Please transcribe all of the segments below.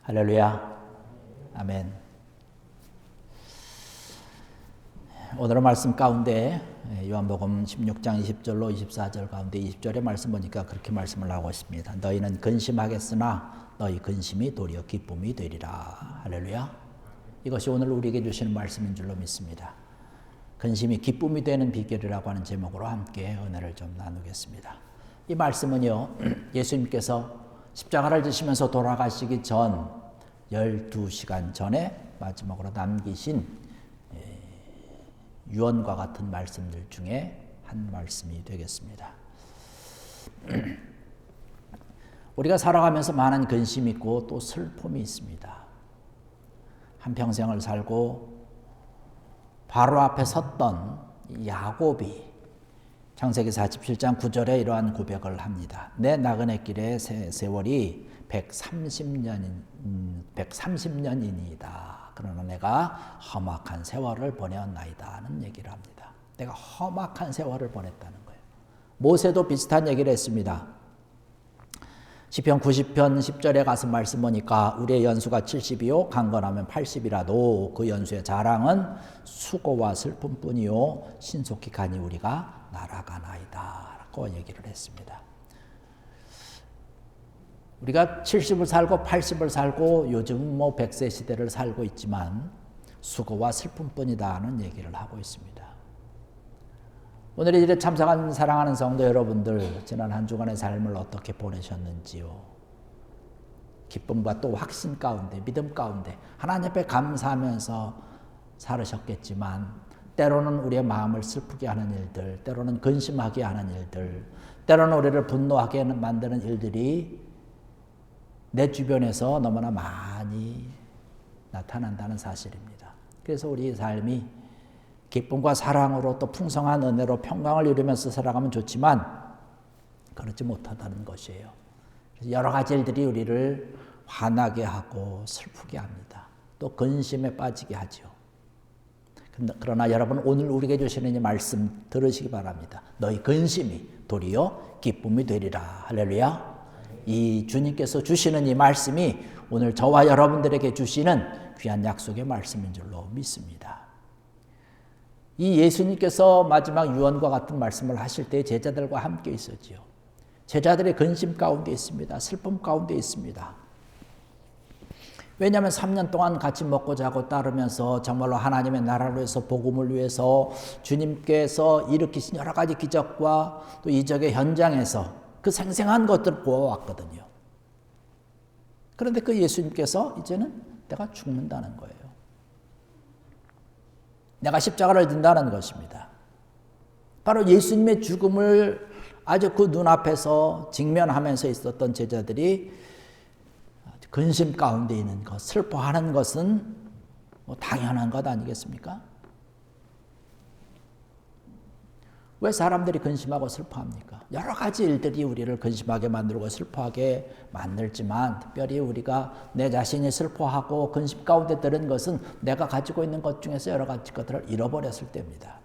할렐루야. 아멘. 오늘의 말씀 가운데 요한복음 16장 20절로 24절 가운데 20절의 말씀 보니까 그렇게 말씀을 하고 있습니다. 너희는 근심하겠으나 너희 근심이 도리어 기쁨이 되리라. 할렐루야. 이것이 오늘 우리에게 주시는 말씀인 줄로 믿습니다. 근심이 기쁨이 되는 비결이라고 하는 제목으로 함께 은혜를 좀 나누겠습니다. 이 말씀은요, 예수님께서 십자가를 지시면서 돌아가시기 전 12시간 전에 마지막으로 남기신 유언과 같은 말씀들 중에 한 말씀이 되겠습니다. 우리가 살아가면서 많은 근심이 있고 또 슬픔이 있습니다. 한평생을 살고 바로 앞에 섰던 야곱이 창세기 47장 9절에 이러한 고백을 합니다. 내 나그네 길의 세월이 130년이니이다. 그러나 내가 험악한 세월을 보내었나이다 하는 얘기를 합니다. 내가 험악한 세월을 보냈다는 거예요. 모세도 비슷한 얘기를 했습니다. 시편 90편 10절에 가서 말씀 보니까 우리의 연수가 70이요 강건하면 80이라도 그 연수의 자랑은 수고와 슬픔뿐이요 신속히 가니 우리가 날아가나이다 라고 얘기를 했습니다. 우리가 70을 살고 80을 살고 요즘은 100세 시대를 살고 있지만 수고와 슬픔뿐이다 하는 얘기를 하고 있습니다. 오늘 이 일에 참석한 사랑하는 성도 여러분들, 지난 한 주간의 삶을 어떻게 보내셨는지요? 기쁨과 또 확신 가운데, 믿음 가운데 하나님 앞에 감사하면서 살으셨겠지만 때로는 우리의 마음을 슬프게 하는 일들, 때로는 근심하게 하는 일들, 때로는 우리를 분노하게 만드는 일들이 내 주변에서 너무나 많이 나타난다는 사실입니다. 그래서 우리의 삶이 기쁨과 사랑으로 또 풍성한 은혜로 평강을 이루면서 살아가면 좋지만 그렇지 못하다는 것이에요. 그래서 여러 가지 일들이 우리를 화나게 하고 슬프게 합니다. 또 근심에 빠지게 하죠. 그러나 여러분 오늘 우리에게 주시는 이 말씀 들으시기 바랍니다. 너희 근심이 도리어 기쁨이 되리라. 할렐루야. 이 주님께서 주시는 이 말씀이 오늘 저와 여러분들에게 주시는 귀한 약속의 말씀인 줄로 믿습니다. 이 예수님께서 마지막 유언과 같은 말씀을 하실 때 제자들과 함께 있었지요. 제자들의 근심 가운데 있습니다. 슬픔 가운데 있습니다. 왜냐하면 3년 동안 같이 먹고 자고 따르면서 정말로 하나님의 나라를 위해서 복음을 위해서 주님께서 일으키신 여러 가지 기적과 또 이적의 현장에서 그 생생한 것들을 보아왔거든요. 그런데 그 예수님께서 이제는 내가 죽는다는 거예요. 내가 십자가를 진다는 것입니다. 바로 예수님의 죽음을 아주 그 눈앞에서 직면하면서 있었던 제자들이 근심 가운데 있는 것, 슬퍼하는 것은 당연한 것 아니겠습니까? 왜 사람들이 근심하고 슬퍼합니까? 여러 가지 일들이 우리를 근심하게 만들고 슬퍼하게 만들지만 특별히 우리가 내 자신이 슬퍼하고 근심 가운데 들은 것은 내가 가지고 있는 것 중에서 여러 가지 것들을 잃어버렸을 때입니다.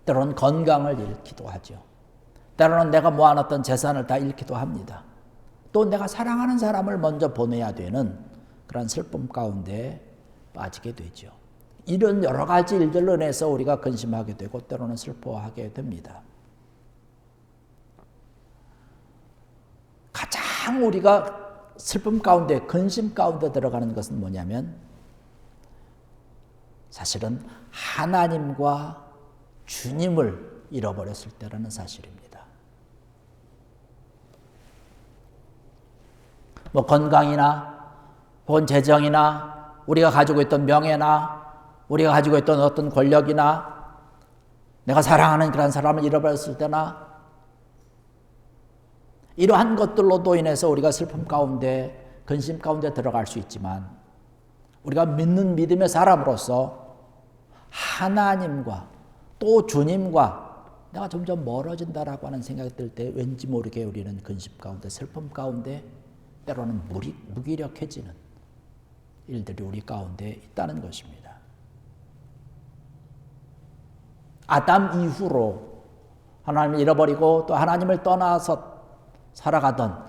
때로는 건강을 잃기도 하죠. 때로는 내가 모아놨던 재산을 다 잃기도 합니다. 또 내가 사랑하는 사람을 먼저 보내야 되는 그런 슬픔 가운데 빠지게 되죠. 이런 여러 가지 일들로 인해서 우리가 근심하게 되고 때로는 슬퍼하게 됩니다. 가장 우리가 슬픔 가운데, 근심 가운데 들어가는 것은 뭐냐면 사실은 하나님과 주님을 잃어버렸을 때라는 사실입니다. 건강이나 혹은 재정이나 우리가 가지고 있던 명예나 우리가 가지고 있던 어떤 권력이나 내가 사랑하는 그런 사람을 잃어버렸을 때나 이러한 것들로도 인해서 우리가 슬픔 가운데 근심 가운데 들어갈 수 있지만 우리가 믿는 믿음의 사람으로서 하나님과 또 주님과 내가 점점 멀어진다라고 하는 생각이 들 때 왠지 모르게 우리는 근심 가운데 슬픔 가운데 때로는 무기력해지는 일들이 우리 가운데 있다는 것입니다. 아담 이후로 하나님을 잃어버리고 또 하나님을 떠나서 살아가던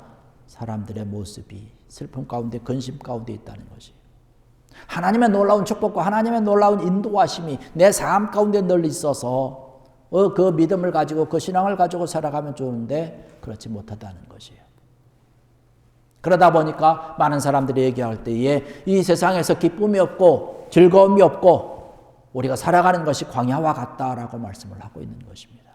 사람들의 모습이 슬픔 가운데 근심 가운데 있다는 것이. 하나님의 놀라운 축복과 하나님의 놀라운 인도하심이 내 삶 가운데 늘 있어서 그 믿음을 가지고 그 신앙을 가지고 살아가면 좋은데 그렇지 못하다는 것이에요. 그러다 보니까 많은 사람들이 얘기할 때에 이 세상에서 기쁨이 없고 즐거움이 없고 우리가 살아가는 것이 광야와 같다라고 말씀을 하고 있는 것입니다.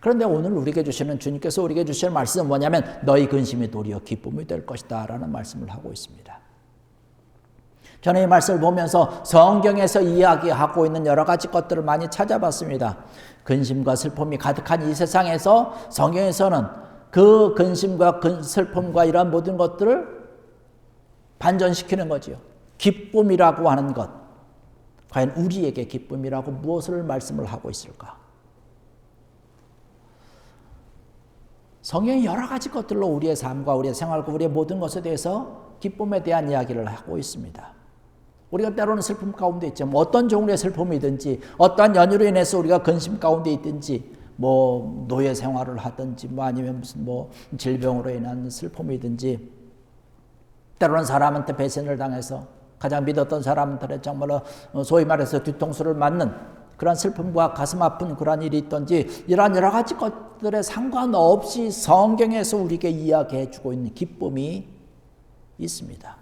그런데 오늘 우리에게 주시는 주님께서 우리에게 주시는 말씀은 뭐냐면 너희 근심이 도리어 기쁨이 될 것이다 라는 말씀을 하고 있습니다. 저는 이 말씀을 보면서 성경에서 이야기하고 있는 여러 가지 것들을 많이 찾아봤습니다. 근심과 슬픔이 가득한 이 세상에서 성경에서는 그 근심과 슬픔과 이러한 모든 것들을 반전시키는 거지요. 기쁨이라고 하는 것. 과연 우리에게 기쁨이라고 무엇을 말씀을 하고 있을까? 성경이 여러 가지 것들로 우리의 삶과 우리의 생활과 우리의 모든 것에 대해서 기쁨에 대한 이야기를 하고 있습니다. 우리가 때로는 슬픔 가운데 있죠. 어떤 종류의 슬픔이든지 어떠한 연유로 인해서 우리가 근심 가운데 있든지 노예 생활을 하든지 아니면 무슨 질병으로 인한 슬픔이든지 때로는 사람한테 배신을 당해서 가장 믿었던 사람한테 정말로 소위 말해서 뒤통수를 맞는 그런 슬픔과 가슴 아픈 그런 일이 있든지 이러한 여러 가지 것들에 상관없이 성경에서 우리에게 이야기해 주고 있는 기쁨이 있습니다.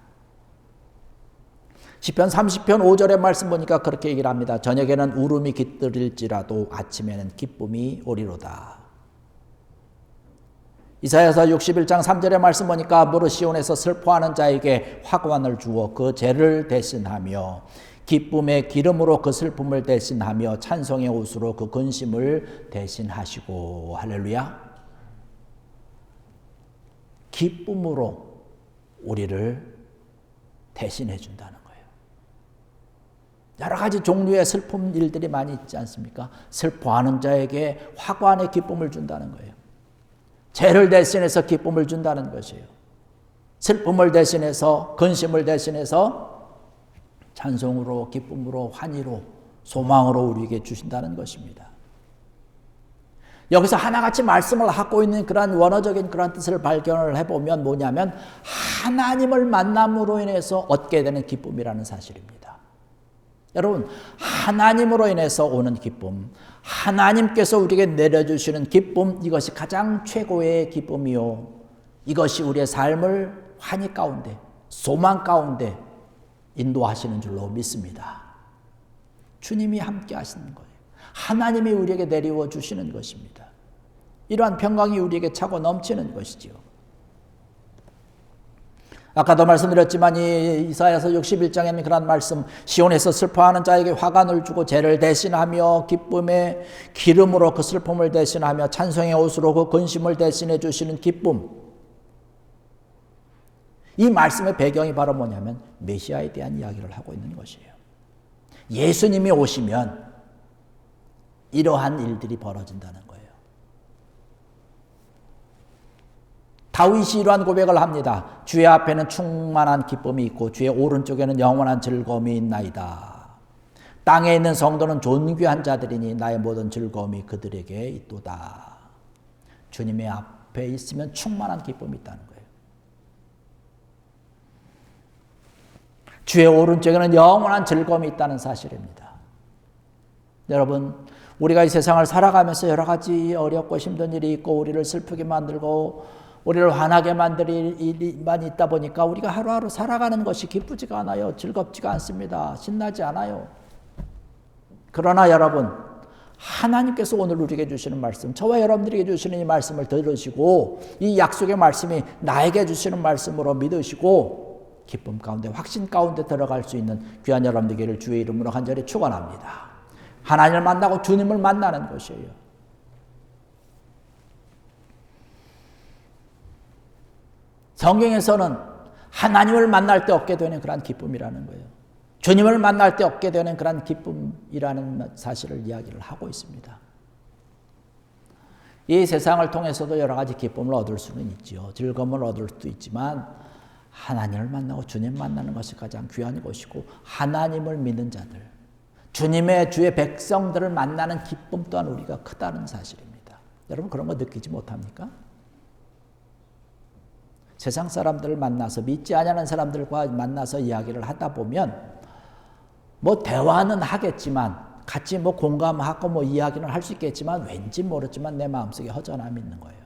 시편 30편 5절의 말씀 보니까 그렇게 얘기를 합니다. 저녁에는 울음이 깃들일지라도 아침에는 기쁨이 오리로다. 이사야서 61장 3절의 말씀 보니까 무릇 시온에서 슬퍼하는 자에게 화관을 주어 그 죄를 대신하며 기쁨의 기름으로 그 슬픔을 대신하며 찬송의 옷으로 그 근심을 대신하시고. 할렐루야. 기쁨으로 우리를 대신해 준다는 거예요. 여러 가지 종류의 슬픔 일들이 많이 있지 않습니까? 슬퍼하는 자에게 화관의 기쁨을 준다는 거예요. 죄를 대신해서 기쁨을 준다는 것이에요. 슬픔을 대신해서 근심을 대신해서 찬송으로 기쁨으로 환희로 소망으로 우리에게 주신다는 것입니다. 여기서 하나같이 말씀을 하고 있는 그런 원어적인 그런 뜻을 발견을 해보면 뭐냐면 하나님을 만남으로 인해서 얻게 되는 기쁨이라는 사실입니다. 여러분, 하나님으로 인해서 오는 기쁨, 하나님께서 우리에게 내려주시는 기쁨, 이것이 가장 최고의 기쁨이요, 이것이 우리의 삶을 환희 가운데, 소망 가운데 인도하시는 줄로 믿습니다. 주님이 함께 하시는 거예요. 하나님이 우리에게 내리워 주시는 것입니다. 이러한 평강이 우리에게 차고 넘치는 것이지요. 아까도 말씀드렸지만 이 이사야서 61장에는 그런 말씀, 시온에서 슬퍼하는 자에게 화관을 주고 죄를 대신하며 기쁨의 기름으로 그 슬픔을 대신하며 찬송의 옷으로 그 근심을 대신해 주시는 기쁨. 이 말씀의 배경이 바로 뭐냐면 메시아에 대한 이야기를 하고 있는 것이에요. 예수님이 오시면 이러한 일들이 벌어진다는 거예요. 다윗이 이러한 고백을 합니다. 주의 앞에는 충만한 기쁨이 있고 주의 오른쪽에는 영원한 즐거움이 있나이다. 땅에 있는 성도는 존귀한 자들이니 나의 모든 즐거움이 그들에게 있도다. 주님의 앞에 있으면 충만한 기쁨이 있다는 거예요. 주의 오른쪽에는 영원한 즐거움이 있다는 사실입니다. 여러분, 우리가 이 세상을 살아가면서 여러 가지 어렵고 힘든 일이 있고 우리를 슬프게 만들고 우리를 화나게 만들 일만 있다 보니까 우리가 하루하루 살아가는 것이 기쁘지가 않아요. 즐겁지가 않습니다. 신나지 않아요. 그러나 여러분, 하나님께서 오늘 우리에게 주시는 말씀, 저와 여러분들에게 주시는 이 말씀을 들으시고 이 약속의 말씀이 나에게 주시는 말씀으로 믿으시고 기쁨 가운데 확신 가운데 들어갈 수 있는 귀한 여러분들에게를 주의 이름으로 간절히 축원합니다. 하나님을 만나고 주님을 만나는 것이에요. 성경에서는 하나님을 만날 때 얻게 되는 그런 기쁨이라는 거예요. 주님을 만날 때 얻게 되는 그런 기쁨이라는 사실을 이야기를 하고 있습니다. 이 세상을 통해서도 여러 가지 기쁨을 얻을 수는 있죠. 즐거움을 얻을 수도 있지만 하나님을 만나고 주님 만나는 것이 가장 귀한 것이고 하나님을 믿는 자들, 주님의 주의 백성들을 만나는 기쁨 또한 우리가 크다는 사실입니다. 여러분 그런 거 느끼지 못합니까? 세상 사람들을 만나서 믿지 않는 사람들과 만나서 이야기를 하다 보면 뭐 대화는 하겠지만 같이 뭐 공감하고 뭐 이야기는 할 수 있겠지만 왠지 모르지만 내 마음속에 허전함이 있는 거예요.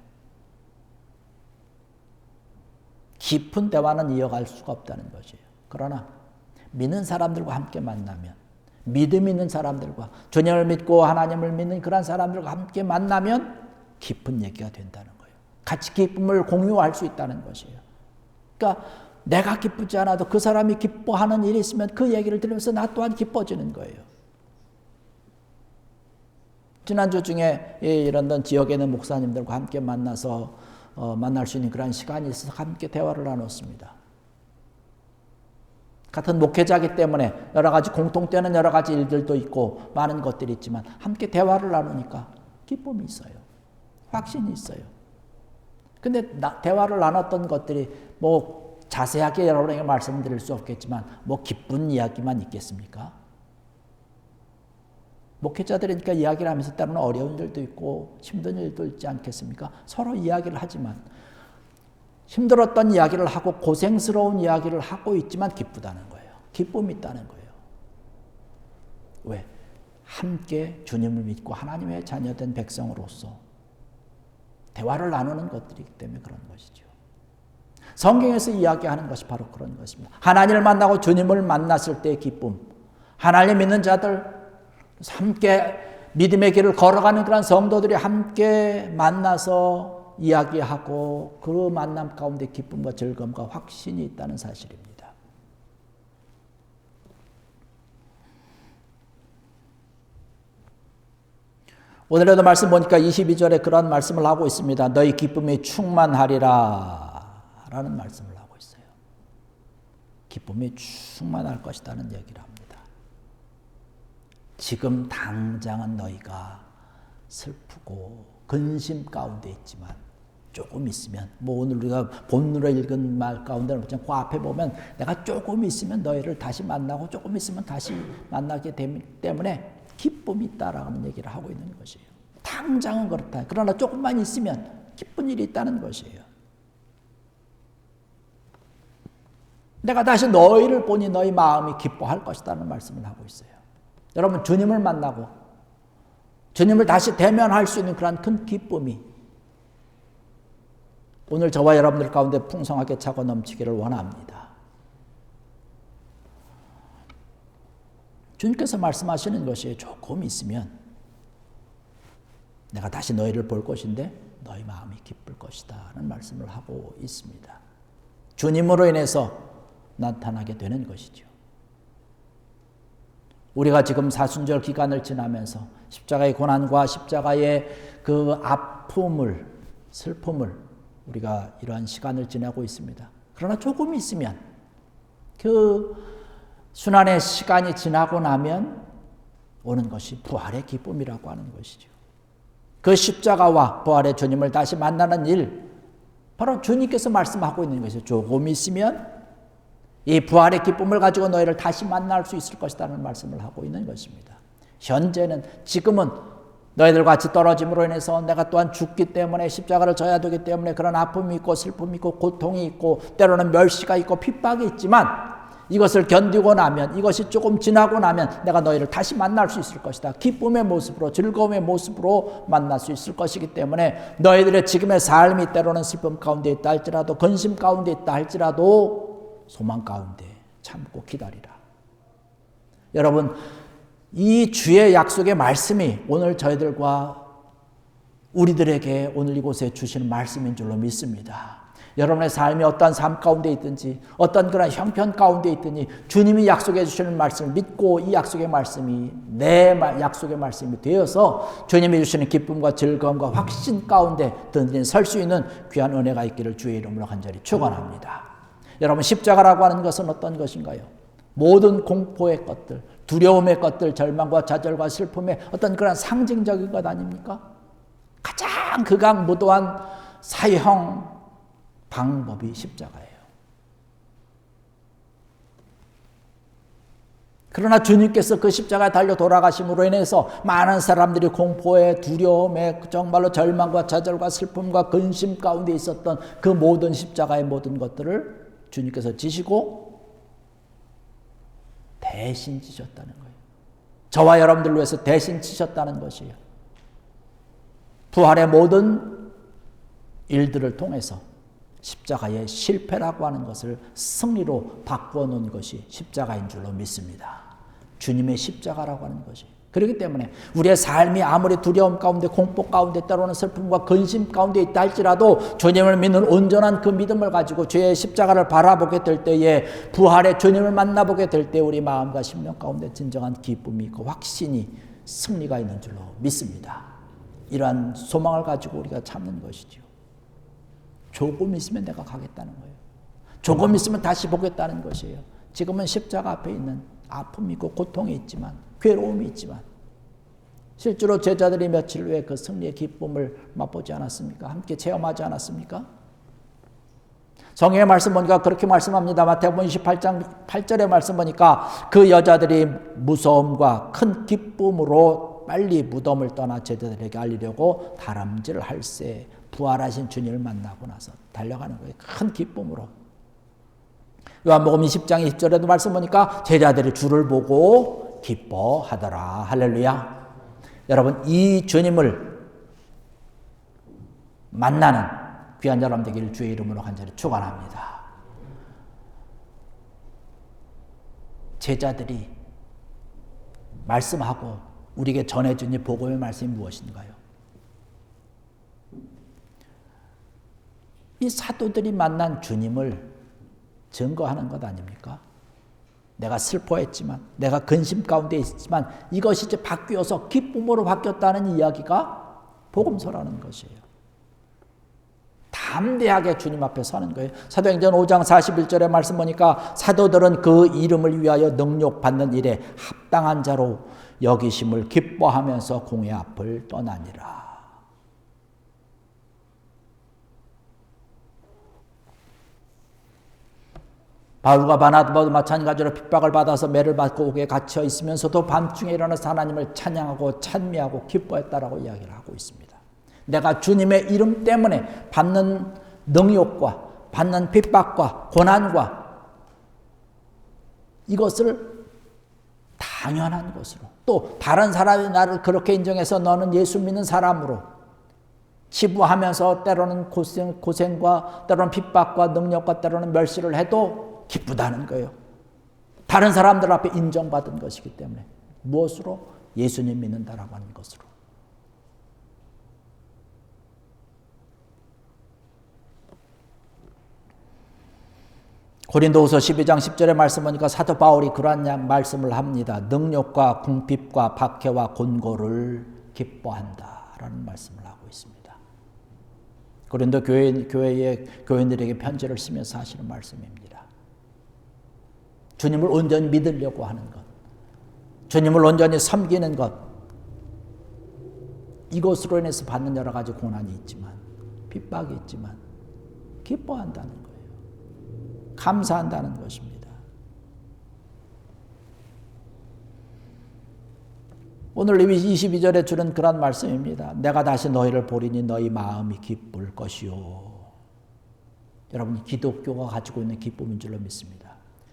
깊은 대화는 이어갈 수가 없다는 것이에요. 그러나 믿는 사람들과 함께 만나면, 믿음 있는 사람들과 주님을 믿고 하나님을 믿는 그런 사람들과 함께 만나면 깊은 얘기가 된다는 거예요. 같이 기쁨을 공유할 수 있다는 것이에요. 그러니까 내가 기쁘지 않아도 그 사람이 기뻐하는 일이 있으면 그 얘기를 들으면서 나 또한 기뻐지는 거예요. 지난주 중에 이런 지역에 있는 목사님들과 함께 만나서 만날 수 있는 그런 시간이 있어서 함께 대화를 나눴습니다. 같은 목회자이기 때문에 여러 가지 공통되는 여러 가지 일들도 있고 많은 것들이 있지만 함께 대화를 나누니까 기쁨이 있어요. 확신이 있어요. 근데 대화를 나눴던 것들이 뭐 자세하게 여러분에게 말씀드릴 수 없겠지만 뭐 기쁜 이야기만 있겠습니까? 목회자들이니까 이야기를 하면서 때로는 어려운 일도 있고 힘든 일도 있지 않겠습니까? 서로 이야기를 하지만 힘들었던 이야기를 하고 고생스러운 이야기를 하고 있지만 기쁘다는 거예요. 기쁨이 있다는 거예요. 왜? 함께 주님을 믿고 하나님의 자녀된 백성으로서 대화를 나누는 것들이기 때문에 그런 것이죠. 성경에서 이야기하는 것이 바로 그런 것입니다. 하나님을 만나고 주님을 만났을 때의 기쁨, 하나님 믿는 자들 함께 믿음의 길을 걸어가는 그런 성도들이 함께 만나서 이야기하고 그 만남 가운데 기쁨과 즐거움과 확신이 있다는 사실입니다. 오늘에도 말씀 보니까 22절에 그런 말씀을 하고 있습니다. 너희 기쁨이 충만하리라 라는 말씀을 하고 있어요. 기쁨이 충만할 것이라는 얘기를 합니다. 지금 당장은 너희가 슬프고 근심 가운데 있지만 조금 있으면 뭐 오늘 우리가 본문으로 읽은 말 가운데 그 앞에 보면 내가 조금 있으면 너희를 다시 만나고 조금 있으면 다시 만나게 되기 때문에 기쁨이 있다라는 얘기를 하고 있는 것이에요. 당장은 그렇다. 그러나 조금만 있으면 기쁜 일이 있다는 것이에요. 내가 다시 너희를 보니 너희 마음이 기뻐할 것이라는 말씀을 하고 있어요. 여러분 주님을 만나고 주님을 다시 대면할 수 있는 그런 큰 기쁨이 오늘 저와 여러분들 가운데 풍성하게 차고 넘치기를 원합니다. 주님께서 말씀하시는 것이 조금 있으면 내가 다시 너희를 볼 것인데 너희 마음이 기쁠 것이다 라는 말씀을 하고 있습니다. 주님으로 인해서 나타나게 되는 것이죠. 우리가 지금 사순절 기간을 지나면서 십자가의 고난과 십자가의 그 아픔을, 슬픔을 우리가 이러한 시간을 지나고 있습니다. 그러나 조금 있으면 그 순환의 시간이 지나고 나면 오는 것이 부활의 기쁨이라고 하는 것이죠. 그 십자가와 부활의 주님을 다시 만나는 일, 바로 주님께서 말씀하고 있는 것이죠. 조금 있으면 이 부활의 기쁨을 가지고 너희를 다시 만날 수 있을 것이라는 말씀을 하고 있는 것입니다. 현재는 지금은 너희들 같이 떨어짐으로 인해서 내가 또한 죽기 때문에 십자가를 져야 되기 때문에 그런 아픔이 있고 슬픔이 있고 고통이 있고 때로는 멸시가 있고 핍박이 있지만 이것을 견디고 나면 이것이 조금 지나고 나면 내가 너희를 다시 만날 수 있을 것이다. 기쁨의 모습으로 즐거움의 모습으로 만날 수 있을 것이기 때문에 너희들의 지금의 삶이 때로는 슬픔 가운데 있다 할지라도 근심 가운데 있다 할지라도 소망 가운데 참고 기다리라. 여러분 이 주의 약속의 말씀이 오늘 저희들과 우리들에게 오늘 이곳에 주시는 말씀인 줄로 믿습니다. 여러분의 삶이 어떤 삶 가운데 있든지 어떤 그런 형편 가운데 있든지 주님이 약속해 주시는 말씀을 믿고 이 약속의 말씀이 내 약속의 말씀이 되어서 주님이 주시는 기쁨과 즐거움과 확신 가운데 든든히 설 수 있는 귀한 은혜가 있기를 주의 이름으로 간절히 축원합니다. 여러분 십자가라고 하는 것은 어떤 것인가요? 모든 공포의 것들, 두려움의 것들, 절망과 좌절과 슬픔의 어떤 그런 상징적인 것 아닙니까? 가장 극악무도한 사형 방법이 십자가예요. 그러나 주님께서 그 십자가에 달려 돌아가심으로 인해서 많은 사람들이 공포에, 두려움에, 정말로 절망과 좌절과 슬픔과 근심 가운데 있었던 그 모든 십자가의 모든 것들을 주님께서 지시고 대신 지셨다는 거예요. 저와 여러분들 위해서 대신 지셨다는 것이에요. 부활의 모든 일들을 통해서 십자가의 실패라고 하는 것을 승리로 바꾸어 놓은 것이 십자가인 줄로 믿습니다. 주님의 십자가라고 하는 것이. 그렇기 때문에 우리의 삶이 아무리 두려움 가운데, 공포 가운데, 때로는 슬픔과 근심 가운데 있다 할지라도 주님을 믿는 온전한 그 믿음을 가지고 주의 십자가를 바라보게 될 때에, 부활의 주님을 만나보게 될 때 우리 마음과 심령 가운데 진정한 기쁨이 있고 확신이, 승리가 있는 줄로 믿습니다. 이러한 소망을 가지고 우리가 참는 것이죠. 조금 있으면 내가 가겠다는 거예요. 조금 있으면 다시 보겠다는 것이에요. 지금은 십자가 앞에 있는 아픔이 있고 고통이 있지만, 괴로움이 있지만, 실제로 제자들이 며칠 후에 그 승리의 기쁨을 맛보지 않았습니까? 함께 체험하지 않았습니까? 성경의 말씀 보니까 그렇게 말씀합니다. 마태복음 28장 8절의 말씀 보니까 그 여자들이 무서움과 큰 기쁨으로 빨리 무덤을 떠나 제자들에게 알리려고 다람쥐를 할새 부활하신 주님을 만나고 나서 달려가는 거예요. 큰 기쁨으로. 요한복음 20장 20절에도 말씀 보니까 제자들이 주를 보고 기뻐하더라. 할렐루야. 여러분, 이 주님을 만나는 귀한 여러분 되기를 주의 이름으로 간절히 축원합니다. 제자들이 말씀하고 우리에게 전해준 이 복음의 말씀이 무엇인가요? 이 사도들이 만난 주님을 증거하는 것 아닙니까? 내가 슬퍼했지만, 내가 근심 가운데 있지만 이것이 이제 바뀌어서 기쁨으로 바뀌었다는 이야기가 복음서라는 것이에요. 담대하게 주님 앞에 서는 거예요. 사도행전 5장 41절의 말씀 보니까 사도들은 그 이름을 위하여 능력받는 일에 합당한 자로 여기심을 기뻐하면서 공회 앞을 떠나니라. 바울과 바나바도 마찬가지로 핍박을 받아서 매를 받고 옥에 갇혀 있으면서도 밤중에 일어나서 하나님을 찬양하고 찬미하고 기뻐했다라고 이야기를 하고 있습니다. 내가 주님의 이름 때문에 받는 능욕과 받는 핍박과 고난과 이것을 당연한 것으로, 또 다른 사람이 나를 그렇게 인정해서 너는 예수 믿는 사람으로 치부하면서 때로는 고생과 때로는 핍박과 능력과 때로는 멸시를 해도 기쁘다는 거예요. 다른 사람들 앞에 인정받은 것이기 때문에. 무엇으로? 예수님 믿는다라고 하는 것으로. 고린도후서 12장 10절의 말씀 보니까 사도 바울이 그러한 말씀을 합니다. 능력과 궁핍과 박해와 곤고를 기뻐한다라는 말씀을 하고 있습니다. 고린도 교회의 교인들에게 편지를 쓰면서 하시는 말씀입니다. 주님을 온전히 믿으려고 하는 것, 주님을 온전히 섬기는 것, 이것으로 인해서 받는 여러 가지 고난이 있지만, 핍박이 있지만 기뻐한다는 거예요. 감사한다는 것입니다. 오늘 22절에 주는 그런 말씀입니다. 내가 다시 너희를 보리니 너희 마음이 기쁠 것이요. 여러분, 기독교가 가지고 있는 기쁨인 줄로 믿습니다.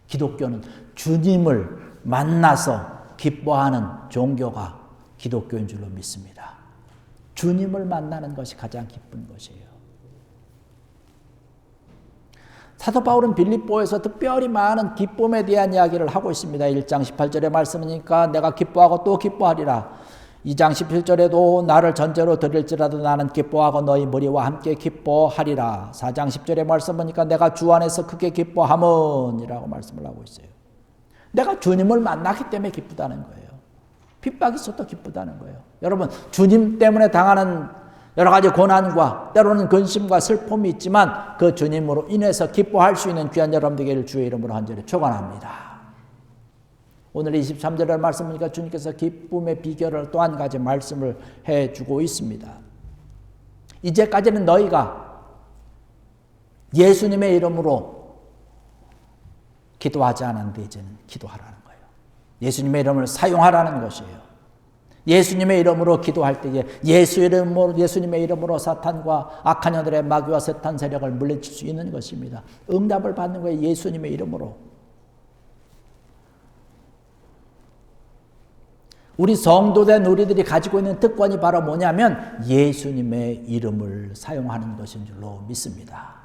기독교는 주님을 만나서 기뻐하는 종교가 기독교인 줄로 믿습니다. 주님을 만나는 것이 가장 기쁜 것이에요. 사도 바울은 빌립보에서 특별히 많은 기쁨에 대한 이야기를 하고 있습니다. 1장 18절의 말씀이니까 내가 기뻐하고 또 기뻐하리라. 2장 17절에도 나를 전제로 드릴지라도 나는 기뻐하고 너희 무리와 함께 기뻐하리라. 4장 10절의 말씀 보니까 내가 주 안에서 크게 기뻐함은이라고 말씀을 하고 있어요. 내가 주님을 만나기 때문에 기쁘다는 거예요. 핍박이 있어도 기쁘다는 거예요. 여러분, 주님 때문에 당하는 여러 가지 고난과 때로는 근심과 슬픔이 있지만 그 주님으로 인해서 기뻐할 수 있는 귀한 여러분 되기를 주의 이름으로 간절히 축원합니다. 오늘 23절의 말씀 보니까 주님께서 기쁨의 비결을 또 한 가지 말씀을 해주고 있습니다. 이제까지는 너희가 예수님의 이름으로 기도하지 않았는데 이제는 기도하라는 거예요. 예수님의 이름을 사용하라는 것이에요. 예수님의 이름으로 기도할 때에 예수님의 이름으로 사탄과 악한 영들의 마귀와 세탄 세력을 물리칠 수 있는 것입니다. 응답을 받는 거예요. 예수님의 이름으로. 우리 성도된 우리들이 가지고 있는 특권이 바로 뭐냐면 예수님의 이름을 사용하는 것인 줄로 믿습니다.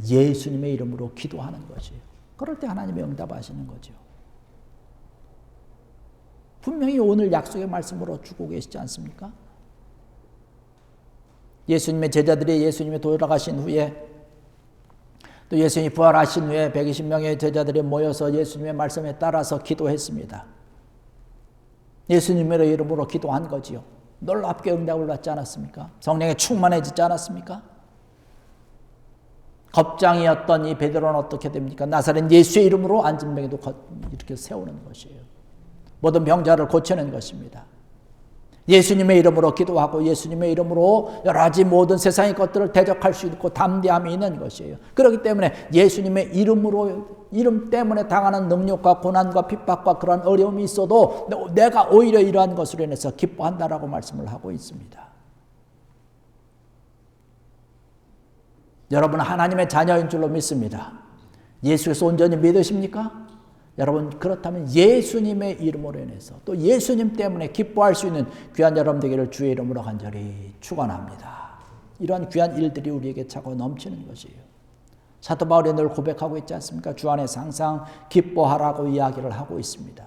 예수님의 이름으로 기도하는 것이에요. 그럴 때 하나님이 응답하시는 거죠. 분명히 오늘 약속의 말씀으로 주고 계시지 않습니까? 예수님의 제자들이 예수님이 돌아가신 후에 또 예수님이 부활하신 후에 120명의 제자들이 모여서 예수님의 말씀에 따라서 기도했습니다. 예수님의 이름으로 기도한 거지요. 놀랍게 응답을 받지 않았습니까? 성령에 충만해지지 않았습니까? 겁장이었던 이 베드로는 어떻게 됩니까? 나사렛 예수의 이름으로 앉은 병에도 이렇게 세우는 것이에요. 모든 병자를 고치는 것입니다. 예수님의 이름으로 기도하고 예수님의 이름으로 여러 가지 모든 세상의 것들을 대적할 수 있고 담대함이 있는 것이에요. 그렇기 때문에 예수님의 이름 때문에 당하는 능력과 고난과 핍박과 그런 어려움이 있어도 내가 오히려 이러한 것으로 인해서 기뻐한다라고 말씀을 하고 있습니다. 여러분 하나님의 자녀인 줄로 믿습니다. 예수께서 온전히 믿으십니까? 여러분 그렇다면 예수님의 이름으로 인해서 또 예수님 때문에 기뻐할 수 있는 귀한 여러분 되기를 주의 이름으로 간절히 축원합니다. 이러한 귀한 일들이 우리에게 차고 넘치는 것이에요. 사도 바울이 늘 고백하고 있지 않습니까? 주 안에서 항상 기뻐하라고 이야기를 하고 있습니다.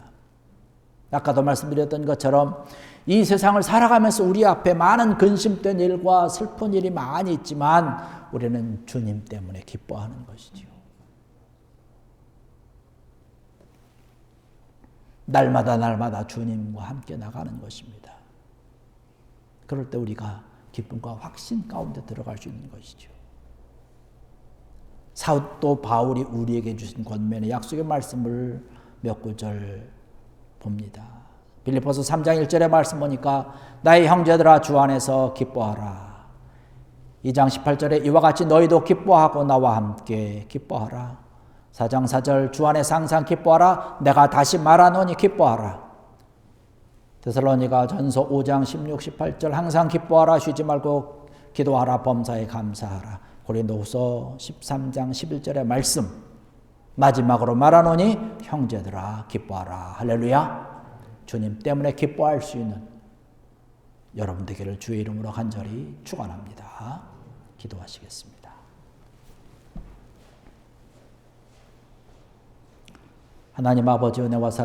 아까도 말씀드렸던 것처럼 이 세상을 살아가면서 우리 앞에 많은 근심된 일과 슬픈 일이 많이 있지만 우리는 주님 때문에 기뻐하는 것이지요. 날마다 주님과 함께 나가는 것입니다. 그럴 때 우리가 기쁨과 확신 가운데 들어갈 수 있는 것이죠. 사도 바울이 우리에게 주신 권면의 약속의 말씀을 몇 구절 봅니다. 빌립보서 3장 1절의 말씀 보니까 나의 형제들아 주 안에서 기뻐하라. 2장 18절에 이와 같이 너희도 기뻐하고 나와 함께 기뻐하라. 4장 4절 주 안에서 항상 기뻐하라. 내가 다시 말하노니 기뻐하라. 데살로니가 전서 5장 16, 18절 항상 기뻐하라. 쉬지 말고 기도하라. 범사에 감사하라. 고린도후서 13장 11절의 말씀 마지막으로 말하노니 형제들아 기뻐하라. 할렐루야. 주님 때문에 기뻐할 수 있는 여러분 되기를 주의 이름으로 간절히 축원합니다. 기도하시겠습니다. 하나님 아버지 은혜와 사랑